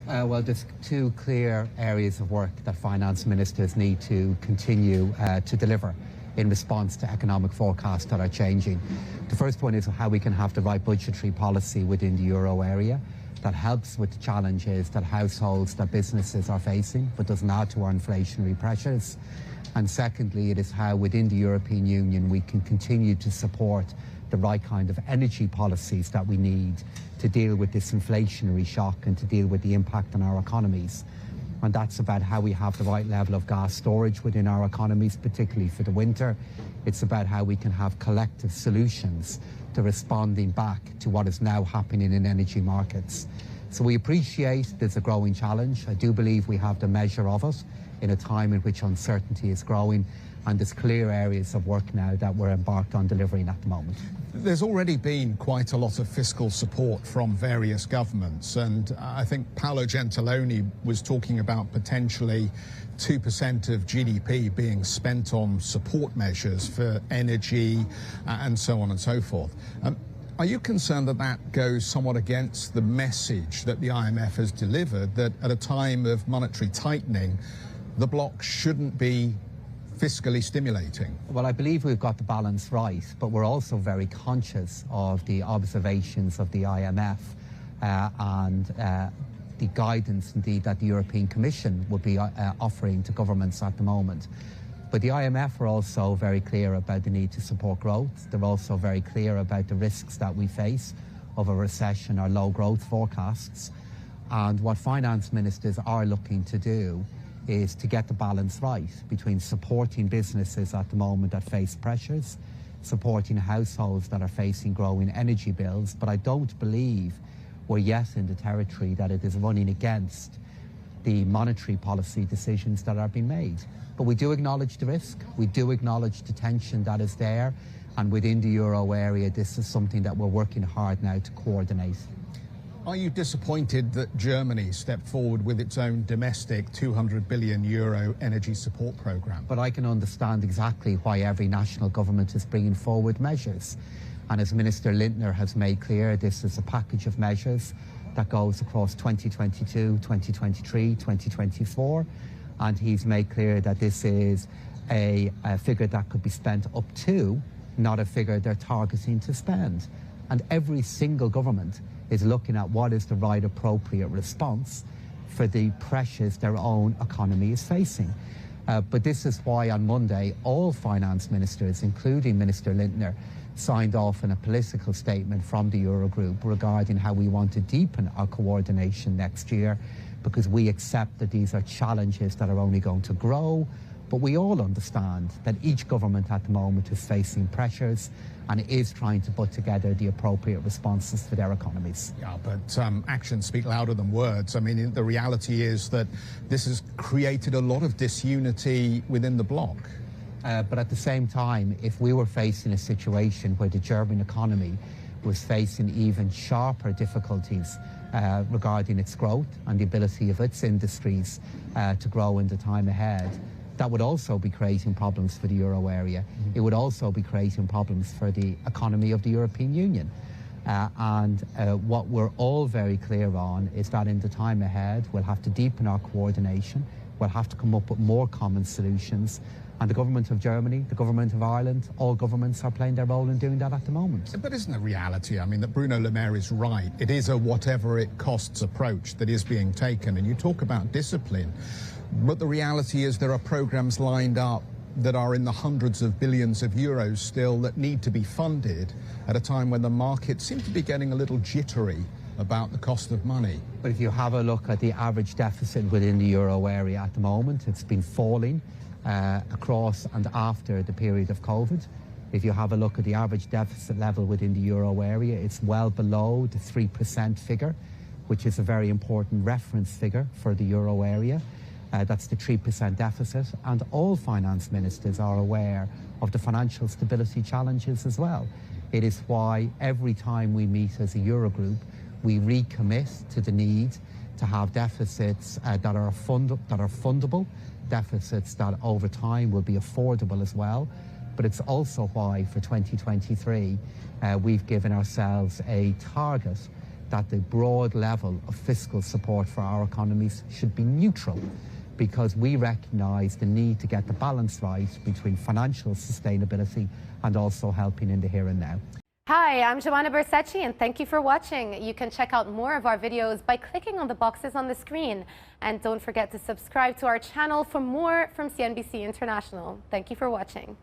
Well, there's two clear areas of work that finance ministers need to continue to deliver in response to economic forecasts that are changing. The first one is how we can have the right budgetary policy within the euro area that helps with the challenges that households, that businesses are facing, but doesn't add to our inflationary pressures. And secondly, it is how within the European Union we can continue to support the right kind of energy policies that we need to deal with this inflationary shock and to deal with the impact on our economies. And that's about how we have the right level of gas storage within our economies, particularly for the winter. It's about how we can have collective solutions to responding back to what is now happening in energy markets. So we appreciate there's a growing challenge. I do believe we have the measure of it in a time in which uncertainty is growing, and there's clear areas of work now that we're embarked on delivering at the moment. There's already been quite a lot of fiscal support from various governments, and I think Paolo Gentiloni was talking about potentially 2% of GDP being spent on support measures for energy and so on and so forth. Are you concerned that that goes somewhat against the message that the IMF has delivered, that at a time of monetary tightening, the bloc shouldn't be fiscally stimulating? Well, I believe we've got the balance right, but we're also very conscious of the observations of the IMF and the guidance, indeed, that the European Commission will be offering to governments at the moment. But the IMF are also very clear about the need to support growth. They're also very clear about the risks that we face of a recession or low growth forecasts. And what finance ministers are looking to do is to get the balance right between supporting businesses at the moment that face pressures, supporting households that are facing growing energy bills. But I don't believe we're yet in the territory that it is running against the monetary policy decisions that are being made. But we do acknowledge the risk, we do acknowledge the tension that is there, and within the euro area this is something that we're working hard now to coordinate. Are you disappointed that Germany stepped forward with its own domestic €200 billion energy support programme? But I can understand exactly why every national government is bringing forward measures. And as Minister Lindner has made clear, this is a package of measures that goes across 2022, 2023, 2024. And he's made clear that this is a figure that could be spent up to, not a figure they're targeting to spend. And every single government is looking at what is the right appropriate response for the pressures their own economy is facing. But this is why on Monday all finance ministers, including Minister Lindner, signed off on a political statement from the Eurogroup regarding how we want to deepen our coordination next year, because we accept that these are challenges that are only going to grow. But we all understand that each government at the moment is facing pressures and is trying to put together the appropriate responses for their economies. Yeah, but actions speak louder than words. I mean, the reality is that this has created a lot of disunity within the bloc. But at the same time, if we were facing a situation where the German economy was facing even sharper difficulties regarding its growth and the ability of its industries to grow in the time ahead, that would also be creating problems for the euro area. It would also be creating problems for the economy of the European Union. And what we're all very clear on is that in the time ahead, we'll have to deepen our coordination. We'll have to come up with more common solutions. And the government of Germany, the government of Ireland, all governments are playing their role in doing that at the moment. But isn't the reality, I mean, that Bruno Le Maire is right. It is a whatever it costs approach that is being taken. And you talk about discipline. But the reality is there are programs lined up that are in the hundreds of billions of euros still that need to be funded at a time when the markets seem to be getting a little jittery about the cost of money. But if you have a look at the average deficit within the euro area at the moment, it's been falling across and after the period of COVID. If you have a look at the average deficit level within the euro area, it's well below the 3% figure, which is a very important reference figure for the euro area. That's the 3% deficit, and all finance ministers are aware of the financial stability challenges as well. It is why every time we meet as a Eurogroup, we recommit to the need to have deficits that are fundable, deficits that over time will be affordable as well. But it's also why for 2023 we've given ourselves a target that the broad level of fiscal support for our economies should be neutral, because we recognise the need to get the balance right between financial sustainability and also helping in the here and now. Hi, I'm Joanna Bersecci, and thank you for watching. You can check out more of our videos by clicking on the boxes on the screen. And don't forget to subscribe to our channel for more from CNBC International. Thank you for watching.